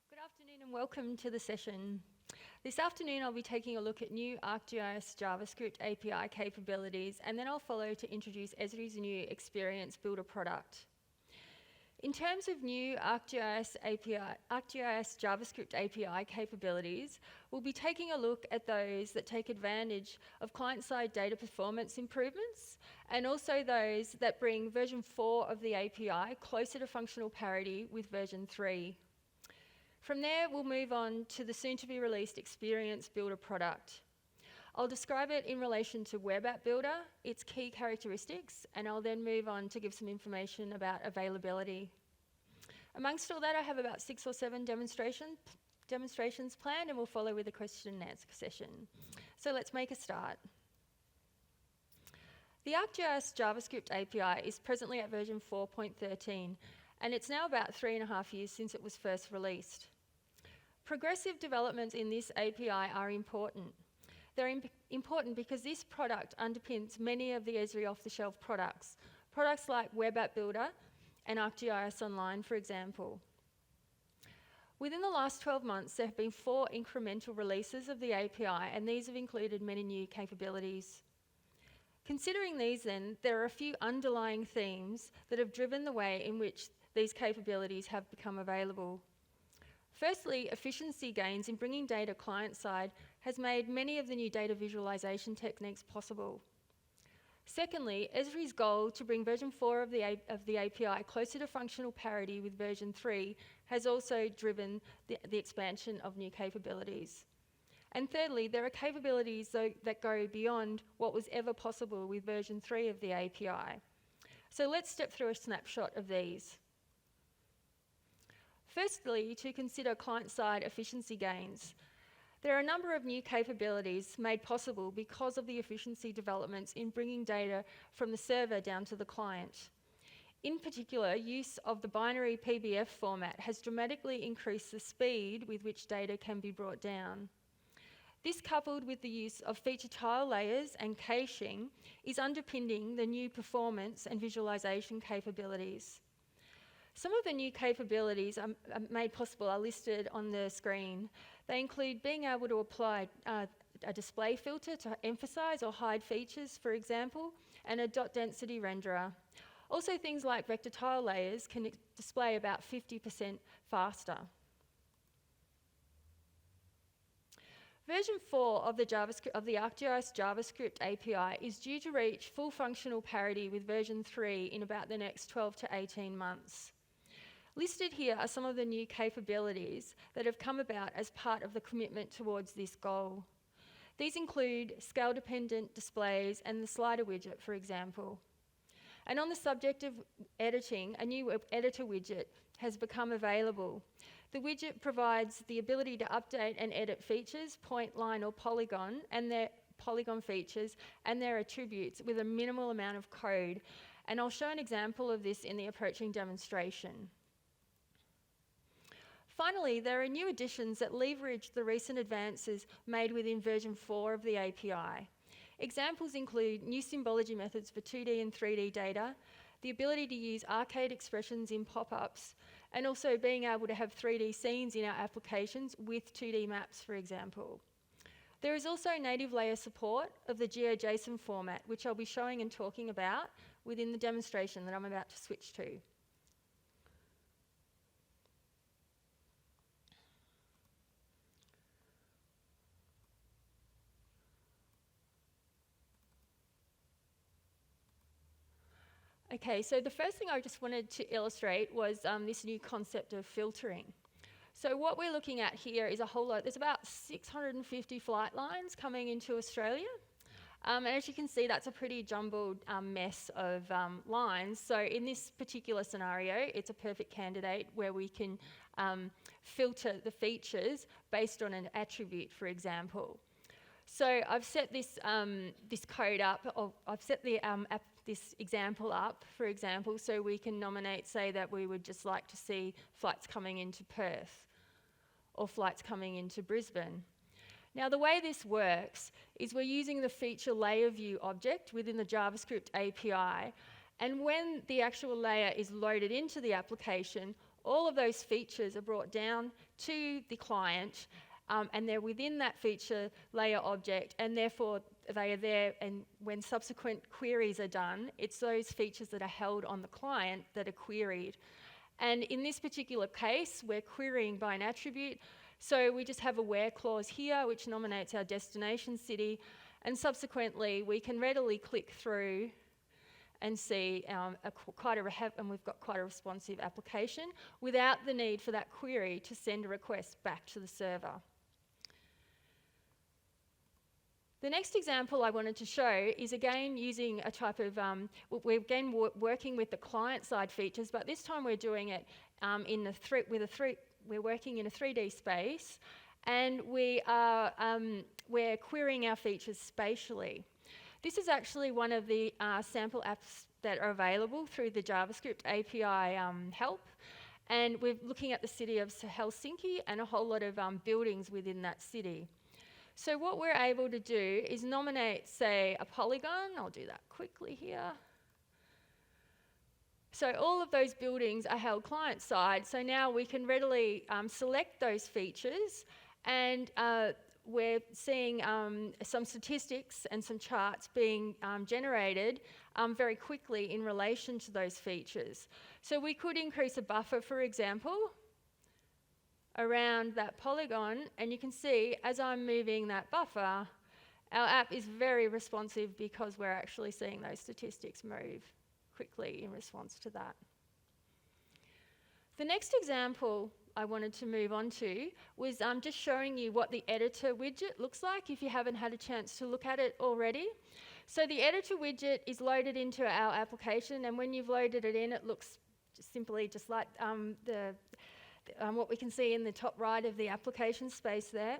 Good afternoon and welcome to the session. This afternoon I'll be taking a look at new ArcGIS Javascript API capabilities, and then I'll follow to introduce Esri's new Experience Builder product. In terms of new ArcGIS JavaScript API capabilities, we'll be taking a look at those that take advantage of client-side data performance improvements, and also those that bring version 4 of the API closer to functional parity with version 3. From there, we'll move on to the soon-to-be-released Experience Builder product. I'll describe it in relation to Web App Builder, its key characteristics, and I'll then move on to give some information about availability. Amongst all that, I have about 6 or 7 demonstrations planned, and we'll follow with a question and answer session. So let's make a start. The ArcGIS JavaScript API is presently at version 4.13, and it's now about 3.5 years since it was first released. Progressive developments in this API are important. They're important because this product underpins many of the Esri off-the-shelf products like Web App Builder and ArcGIS Online, for example. Within the last 12 months, there have been 4 incremental releases of the API, and these have included many new capabilities. Considering these then, there are a few underlying themes that have driven the way in which these capabilities have become available. Firstly, efficiency gains in bringing data client-side has made many of the new data visualization techniques possible. Secondly, Esri's goal to bring version 4 of the API closer to functional parity with version 3 has also driven the expansion of new capabilities. And thirdly, there are capabilities that go beyond what was ever possible with version 3 of the API. So let's step through a snapshot of these. Firstly, to consider client-side efficiency gains. There are a number of new capabilities made possible because of the efficiency developments in bringing data from the server down to the client. In particular, use of the binary PBF format has dramatically increased the speed with which data can be brought down. This, coupled with the use of feature tile layers and caching, is underpinning the new performance and visualization capabilities. Some of the new capabilities made possible are listed on the screen. They include being able to apply a display filter to emphasize or hide features, for example, and a dot density renderer. Also, things like vector tile layers can display about 50% faster. Version 4 of the ArcGIS JavaScript API is due to reach full functional parity with version 3 in about the next 12 to 18 months. Listed here are some of the new capabilities that have come about as part of the commitment towards this goal. These include scale-dependent displays and the slider widget, for example. And on the subject of editing, a new editor widget has become available. The widget provides the ability to update and edit features, point, line, or polygon, and their polygon features and their attributes with a minimal amount of code. And I'll show an example of this in the approaching demonstration. Finally, there are new additions that leverage the recent advances made within version 4 of the API. Examples include new symbology methods for 2D and 3D data, the ability to use arcade expressions in pop-ups, and also being able to have 3D scenes in our applications with 2D maps, for example. There is also native layer support of the GeoJSON format, which I'll be showing and talking about within the demonstration that I'm about to switch to. Okay, so the first thing I just wanted to illustrate was this new concept of filtering. So what we're looking at here is a whole lot. There's about 650 flight lines coming into Australia. And as you can see, that's a pretty jumbled mess of lines. So in this particular scenario, it's a perfect candidate where we can filter the features based on an attribute, for example. So I've set this code up, or I've set the this example up, for example, so we can nominate, say, that we would just like to see flights coming into Perth or flights coming into Brisbane. Now, the way this works is we're using the feature layer view object within the JavaScript API, and when the actual layer is loaded into the application, all of those features are brought down to the client, and they're within that feature layer object, and therefore they are there, and when subsequent queries are done, it's those features that are held on the client that are queried. And in this particular case, we're querying by an attribute, so we just have a where clause here, which nominates our destination city, and subsequently we can readily click through and see and we've got quite a responsive application without the need for that query to send a request back to the server. The next example I wanted to show is again using a type of, we're again working with the client-side features, but this time we're doing it we're working in a 3D space, and we're querying our features spatially. This is actually one of the sample apps that are available through the JavaScript API help, and we're looking at the city of Helsinki and a whole lot of buildings within that city. So what we're able to do is nominate, say, a polygon. I'll do that quickly here. So all of those buildings are held client-side, so now we can readily select those features, and we're seeing some statistics and some charts being generated very quickly in relation to those features. So we could increase a buffer, for example, around that polygon, and you can see as I'm moving that buffer, our app is very responsive because we're actually seeing those statistics move quickly in response to that. The next example I wanted to move on to was just showing you what the editor widget looks like if you haven't had a chance to look at it already. So the editor widget is loaded into our application, and when you've loaded it in, it looks simply just like what we can see in the top right of the application space there.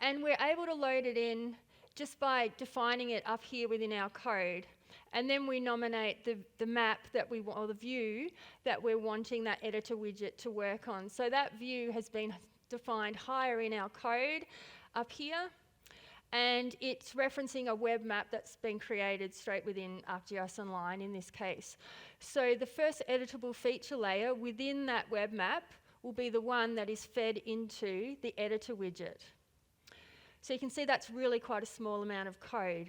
And we're able to load it in just by defining it up here within our code. And then we nominate the map that we want, or the view that we're wanting that editor widget to work on. So that view has been defined higher in our code up here, and it's referencing a web map that's been created straight within ArcGIS Online in this case. So the first editable feature layer within that web map will be the one that is fed into the editor widget. So you can see that's really quite a small amount of code.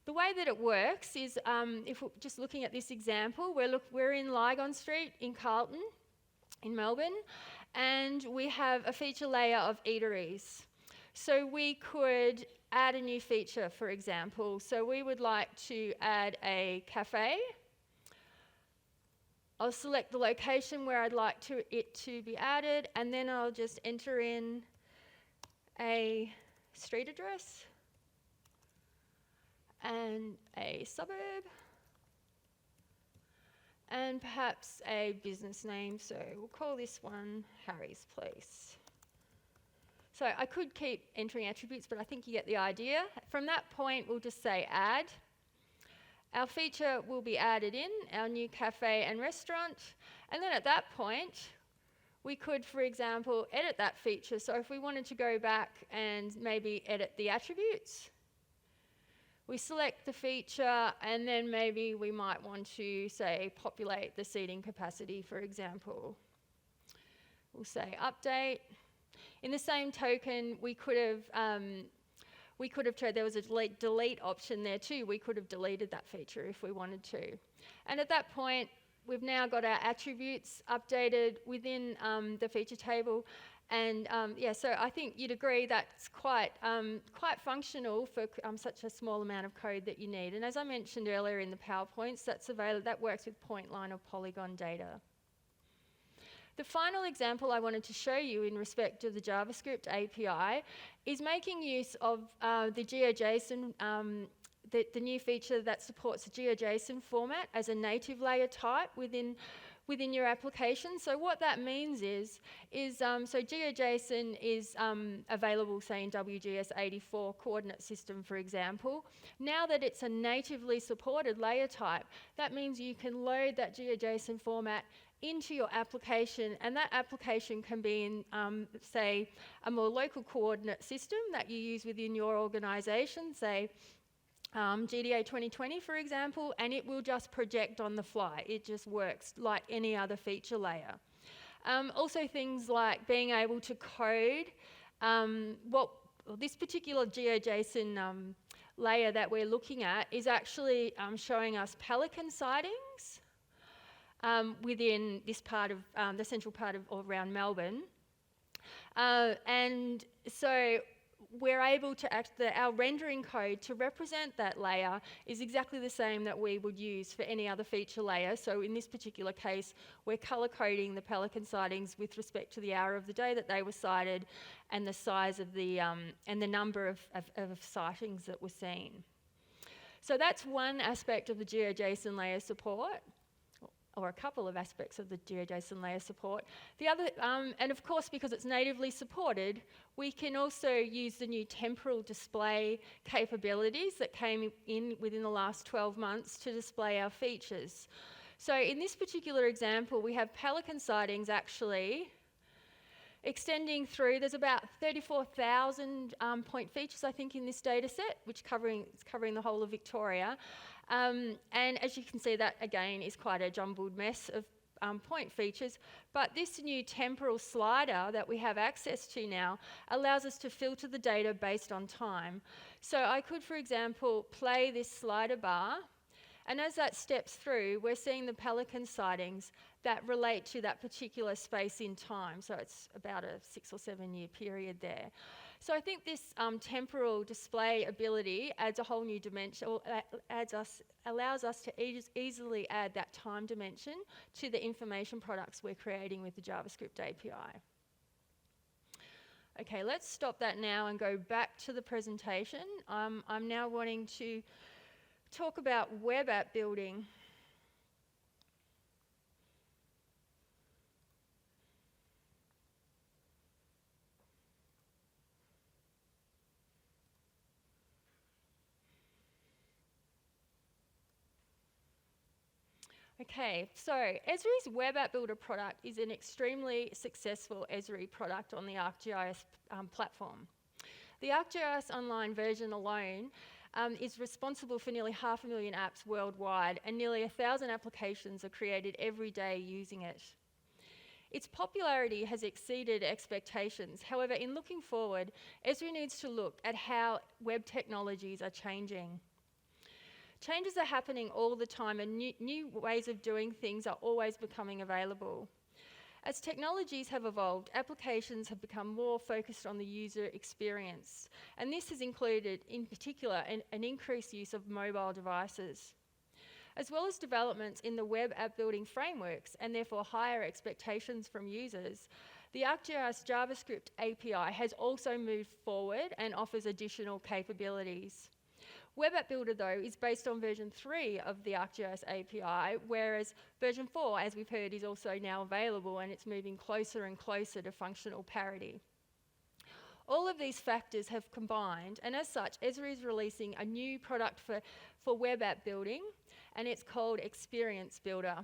The way that it works is, if we're just looking at this example, we're in Lygon Street in Carlton, in Melbourne, and we have a feature layer of eateries. So we could add a new feature, for example. So we would like to add a cafe. I'll select the location where I'd like it to be added, and then I'll just enter in a street address and a suburb, and perhaps a business name. So we'll call this one Harry's Place. So I could keep entering attributes, but I think you get the idea. From that point, we'll just say add. Our feature will be added in, our new cafe and restaurant, and then at that point, we could, for example, edit that feature. So if we wanted to go back and maybe edit the attributes, we select the feature, and then maybe we might want to, say, populate the seating capacity, for example. We'll say update. In the same token, we could have tried, there was a delete option there too. We could have deleted that feature if we wanted to. And at that point, we've now got our attributes updated within the feature table. And so I think you'd agree that's quite functional for such a small amount of code that you need. And as I mentioned earlier in the PowerPoints, that works with point line or polygon data. The final example I wanted to show you in respect to the JavaScript API is making use of the GeoJSON, the new feature that supports the GeoJSON format as a native layer type within your application. So what that means is so GeoJSON is available, say, in WGS84 coordinate system, for example. Now that it's a natively supported layer type, that means you can load that GeoJSON format into your application, and that application can be in, say, a more local coordinate system that you use within your organisation, say GDA 2020, for example, and it will just project on the fly. It just works like any other feature layer. Also things like being able to code this particular GeoJSON layer that we're looking at is actually showing us pelican sightings within this part of the central part of around Melbourne. And so we're able to our rendering code to represent that layer is exactly the same that we would use for any other feature layer. So in this particular case, we're color coding the pelican sightings with respect to the hour of the day that they were sighted and the size of the, and the number of sightings that were seen. So that's one aspect of the GeoJSON layer support, or a couple of aspects of the GeoJSON layer support. The other, and of course, because it's natively supported, we can also use the new temporal display capabilities that came in within the last 12 months to display our features. So in this particular example, we have pelican sightings actually extending through. There's about 34,000 point features, I think, in this data set, which is covering the whole of Victoria. And as you can see, that again is quite a jumbled mess of point features, but this new temporal slider that we have access to now allows us to filter the data based on time. So I could, for example, play this slider bar, and as that steps through, we're seeing the pelican sightings that relate to that particular space in time. So it's about a 6 or 7 year period there. So I think this temporal display ability adds a whole new dimension, or allows us to easily add that time dimension to the information products we're creating with the JavaScript API. Okay, let's stop that now and go back to the presentation. I'm now wanting to talk about web app building. Okay, so Esri's Web App Builder product is an extremely successful Esri product on the ArcGIS platform. The ArcGIS Online version alone is responsible for nearly 500,000 apps worldwide, and nearly 1,000 applications are created every day using it. Its popularity has exceeded expectations. However, in looking forward, Esri needs to look at how web technologies are changing. Changes are happening all the time, and new ways of doing things are always becoming available. As technologies have evolved, applications have become more focused on the user experience, and this has included, in particular, an increased use of mobile devices. As well as developments in the web app building frameworks, and therefore higher expectations from users, the ArcGIS JavaScript API has also moved forward and offers additional capabilities. Web App Builder, though, is based on version 3 of the ArcGIS API, whereas version 4, as we've heard, is also now available, and it's moving closer and closer to functional parity. All of these factors have combined, and as such, Esri is releasing a new product for web app building, and it's called Experience Builder.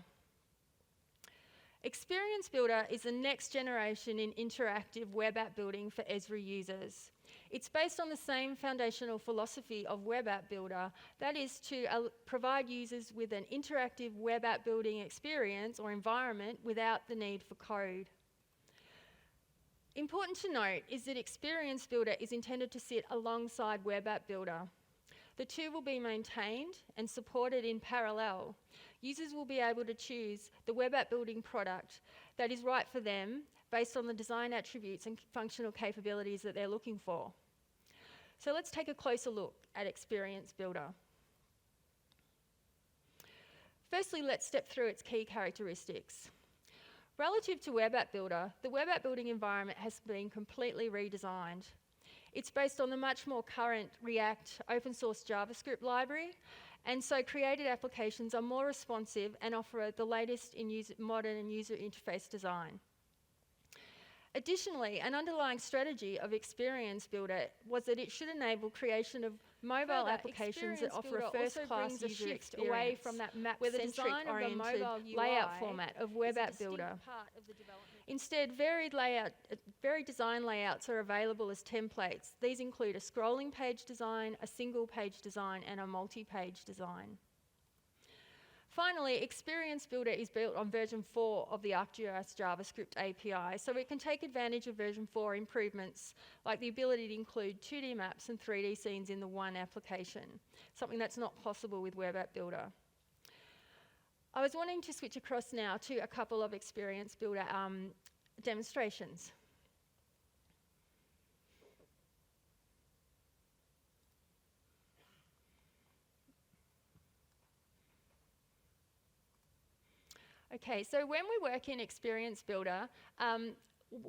Experience Builder is the next generation in interactive web app building for Esri users. It's based on the same foundational philosophy of Web App Builder, that is to provide users with an interactive web app building experience or environment without the need for code. Important to note is that Experience Builder is intended to sit alongside Web App Builder. The two will be maintained and supported in parallel. Users will be able to choose the web app building product that is right for them based on the design attributes and functional capabilities that they're looking for. So let's take a closer look at Experience Builder. Firstly, let's step through its key characteristics. Relative to Web App Builder, the web app building environment has been completely redesigned. It's based on the much more current React open source JavaScript library, and so created applications are more responsive and offer the latest in modern and user interface design. Additionally, an underlying strategy of Experience Builder was that it should enable creation of mobile Further, applications that Experience offer Builder a also first-class brings a user shift experience away from that where the map-centric design-oriented mobile layout UI format of is Web a App distinct Builder. part of the development. Instead, varied design layouts are available as templates. These include a scrolling page design, a single page design, and a multi-page design. Finally, Experience Builder is built on version 4 of the ArcGIS Javascript API, so it can take advantage of version 4 improvements, like the ability to include 2D maps and 3D scenes in the one application, something that's not possible with Web App Builder. I was wanting to switch across now to a couple of Experience Builder demonstrations. Okay, so when we work in Experience Builder,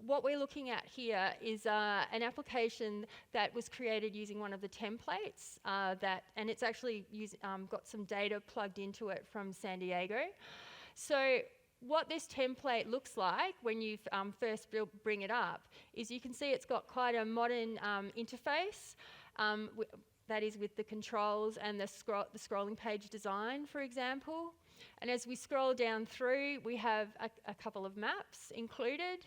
what we're looking at here is an application that was created using one of the templates and it's actually got some data plugged into it from San Diego. So what this template looks like when you first bring it up is you can see it's got quite a modern interface. That is with the controls and the scrolling page design, for example. And as we scroll down through, we have a couple of maps included.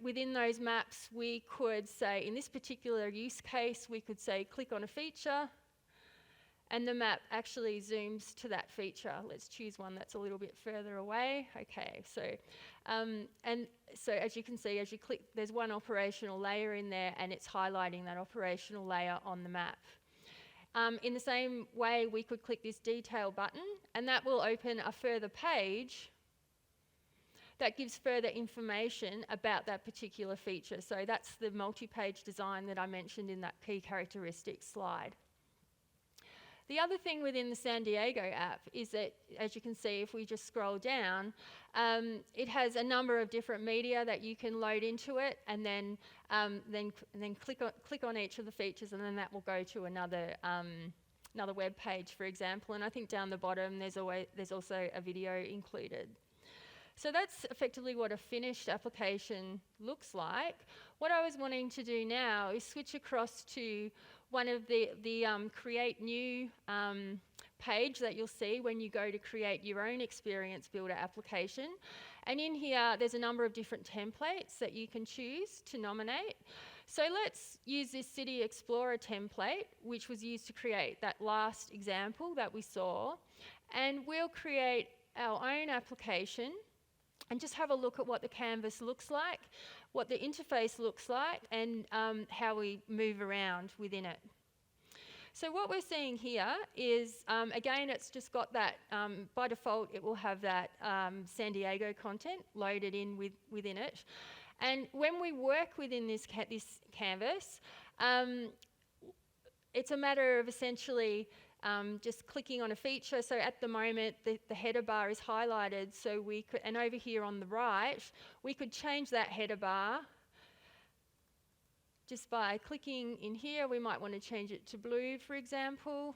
Within those maps, we could say, in this particular use case, we could say, click on a feature, and the map actually zooms to that feature. Let's choose one that's a little bit further away. Okay, so as you can see, as you click, there's one operational layer in there, and it's highlighting that operational layer on the map. In the same way, we could click this detail button, and that will open a further page that gives further information about that particular feature. So that's the multi-page design that I mentioned in that key characteristics slide. The other thing within the San Diego app is that, as you can see, if we just scroll down, it has a number of different media that you can load into it, and then click on each of the features, and then that will go to another web page, for example. And I think down the bottom there's also a video included. So that's effectively what a finished application looks like. What I was wanting to do now is switch across to one of the Create New page that you'll see when you go to create your own Experience Builder application. And in here, there's a number of different templates that you can choose to nominate. So let's use this City Explorer template, which was used to create that last example that we saw. And we'll create our own application and just have a look at what the canvas looks like, what the interface looks like, and how we move around within it. So what we're seeing here is, again, it's just got that, by default, it will have that San Diego content loaded in within it. And when we work within this canvas, it's a matter of essentially just clicking on a feature. So at the moment, the header bar is highlighted, so we could, and over here on the right, we could change that header bar just by clicking in here. We might want to change it to blue, for example.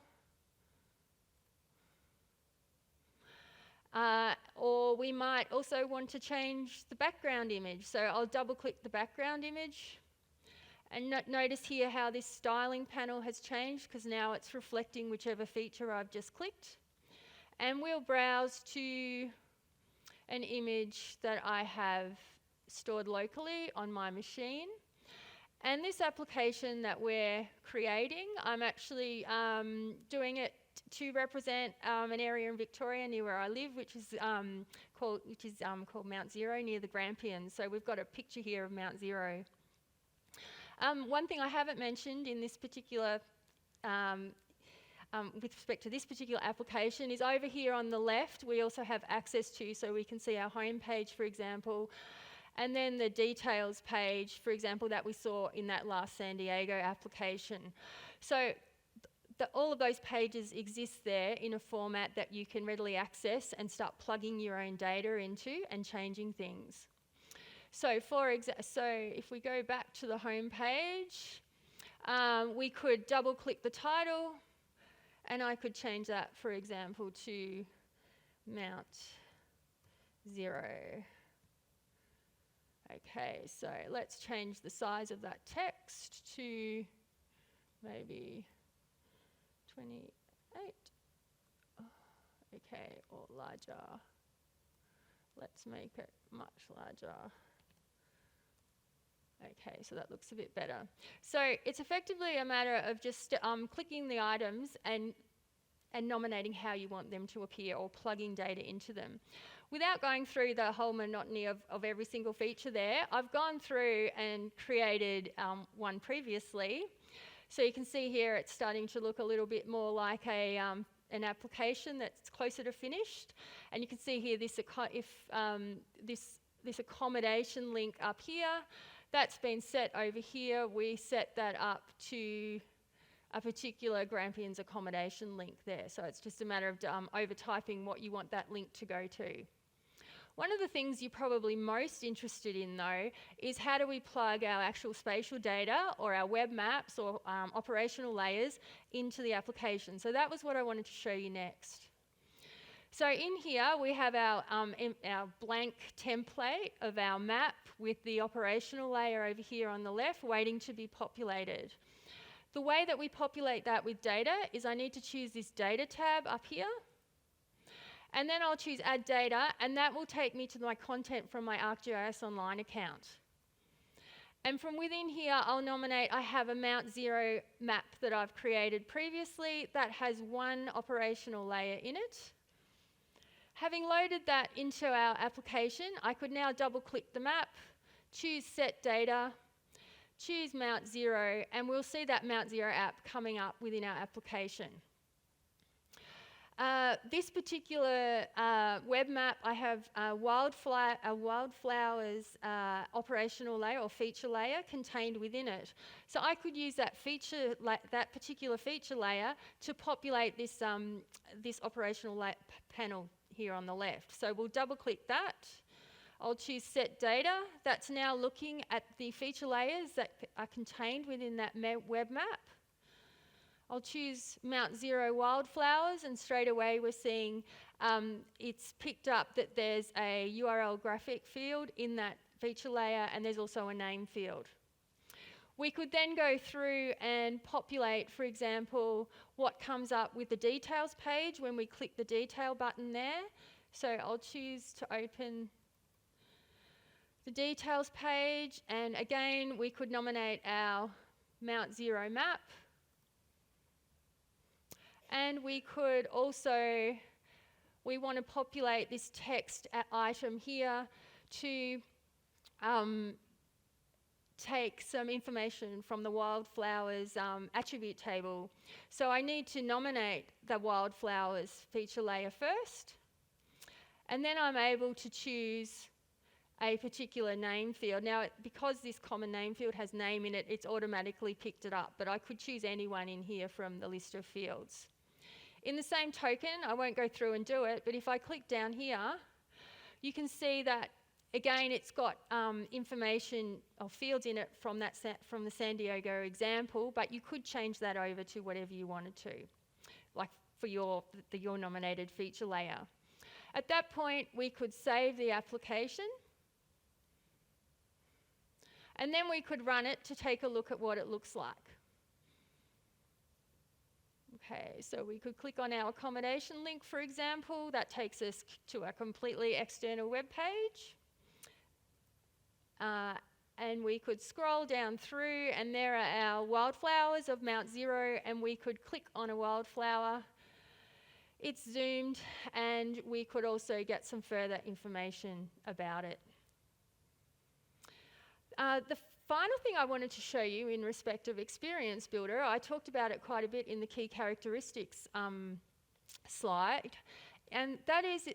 Or we might also want to change the background image. So I'll double click the background image. And notice here how this styling panel has changed, because now it's reflecting whichever feature I've just clicked. And we'll browse to an image that I have stored locally on my machine. And this application that we're creating, I'm actually doing it to represent an area in Victoria near where I live, which is called Mount Zero, near the Grampians. So we've got a picture here of Mount Zero. One thing I haven't mentioned in this particular, with respect to this particular application, is over here on the left we also have access to, so we can see our home page, for example, and then the details page, for example, that we saw in that last San Diego application. So all of those pages exist there in a format that you can readily access and start plugging your own data into and changing things. So if we go back to the home page, we could double click the title, and I could change that, for example, to Mount Zero. Okay, so let's change the size of that text to maybe 28. Okay, or larger. Let's make it much larger. Okay, so that looks a bit better. So it's effectively a matter of just clicking the items and nominating how you want them to appear or plugging data into them. Without going through the whole monotony of every single feature there, I've gone through and created one previously. So you can see here it's starting to look a little bit more like an application that's closer to finished. And you can see here this accommodation link up here, that's been set over here. We set that up to a particular Grampians accommodation link there. So it's just a matter of over-typing what you want that link to go to. One of the things you're probably most interested in, though, is how do we plug our actual spatial data or our web maps or operational layers into the application. So that was what I wanted to show you next. So in here, we have our blank template of our map with the operational layer over here on the left waiting to be populated. The way that we populate that with data is I need to choose this data tab up here. And then I'll choose add data, and that will take me to my content from my ArcGIS Online account. And from within here, I'll nominate, I have a Mount Zero map that I've created previously that has one operational layer in it. Having loaded that into our application, I could now double click the map, choose set data, choose Mount Zero, and we'll see that Mount Zero app coming up within our application. This particular web map, I have a wildflowers operational layer or feature layer contained within it. So I could use that particular feature layer to populate this this operational panel here on the left. So we'll double click that. I'll choose set data. That's now looking at the feature layers that are contained within that web map. I'll choose Mount Zero wildflowers, and straight away we're seeing it's picked up that there's a URL graphic field in that feature layer, and there's also a name field. We could then go through and populate, for example, what comes up with the details page when we click the detail button there. So I'll choose to open the details page, and again we could nominate our Mount Zero map. And we could also, we want to populate this text item here to take some information from the wildflowers attribute table. So I need to nominate the wildflowers feature layer first. And then I'm able to choose a particular name field. Now, because this common name field has name in it, it's automatically picked it up, but I could choose anyone in here from the list of fields. In the same token, I won't go through and do it, but if I click down here, you can see that, again, it's got information or fields in it from the San Diego example, but you could change that over to whatever you wanted to, like for your nominated feature layer. At that point, we could save the application, and then we could run it to take a look at what it looks like. Okay, so we could click on our accommodation link, for example. That takes us to a completely external web page. And we could scroll down through, and there are our wildflowers of Mount Zero, and we could click on a wildflower. It's zoomed, and we could also get some further information about it. The final thing I wanted to show you in respect of Experience Builder, I talked about it quite a bit in the key characteristics slide, and that is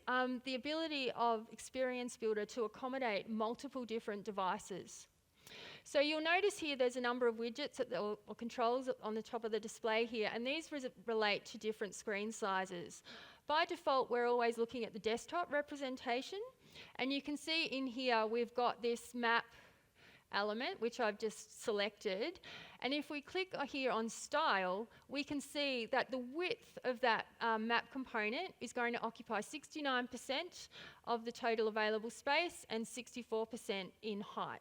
the ability of Experience Builder to accommodate multiple different devices. So you'll notice here there's a number of widgets or controls on the top of the display here, and these relate to different screen sizes. By default, we're always looking at the desktop representation, and you can see in here we've got this map element, which I've just selected. And if we click here on style, we can see that the width of that map component is going to occupy 69% of the total available space and 64% in height.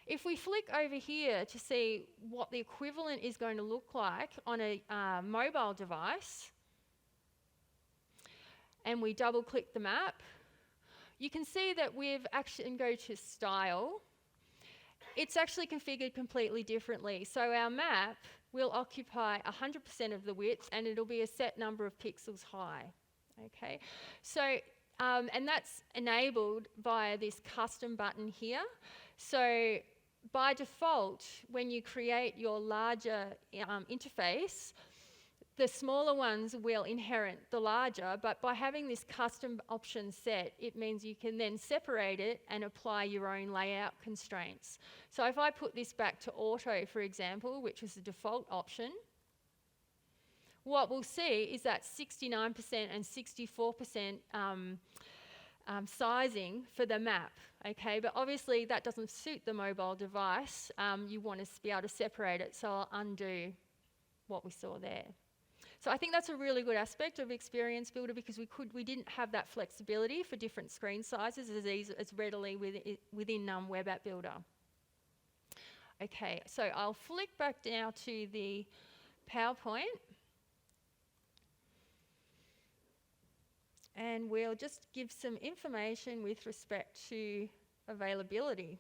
If we flick over here to see what the equivalent is going to look like on a mobile device, and we double click the map, you can see that we've actually, and go to style, it's actually configured completely differently. So our map will occupy 100% of the width, and it'll be a set number of pixels high. Okay, so and that's enabled via this custom button here. So by default, when you create your larger interface, the smaller ones will inherit the larger, but by having this custom option set, it means you can then separate it and apply your own layout constraints. So if I put this back to auto, for example, which was the default option, what we'll see is that 69% and 64% sizing for the map, okay? But obviously that doesn't suit the mobile device. You want to be able to separate it, so I'll undo what we saw there. So I think that's a really good aspect of Experience Builder, because we didn't have that flexibility for different screen sizes as readily within Web App Builder. Okay, so I'll flick back now to the PowerPoint. And we'll just give some information with respect to availability.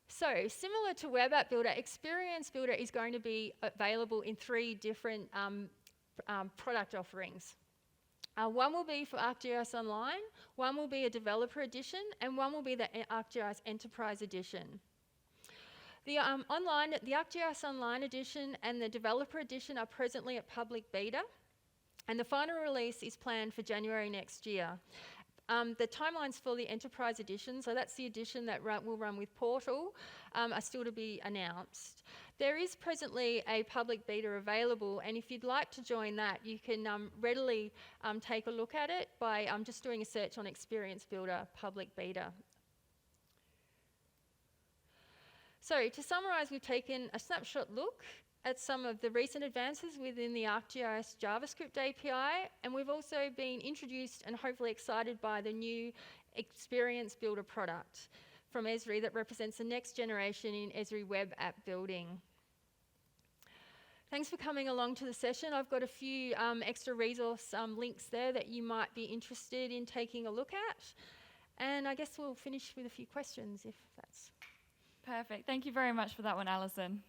So similar to Web App Builder, Experience Builder is going to be available in 3 different product offerings. One will be for ArcGIS Online, one will be a developer edition, and one will be the ArcGIS Enterprise edition. The ArcGIS Online edition and the developer edition are presently at public beta, and the final release is planned for January next year. The timelines for the Enterprise edition, so that's the edition that will run with Portal, are still to be announced. There is presently a public beta available, and if you'd like to join that, you can readily take a look at it by just doing a search on Experience Builder public beta. So to summarise, we've taken a snapshot look at some of the recent advances within the ArcGIS Javascript API, and we've also been introduced and hopefully excited by the new Experience Builder product from Esri that represents the next generation in Esri web app building. Thanks for coming along to the session. I've got a few extra resource links there that you might be interested in taking a look at, and I guess we'll finish with a few questions if that's... Perfect. Thank you very much for that one, Alison.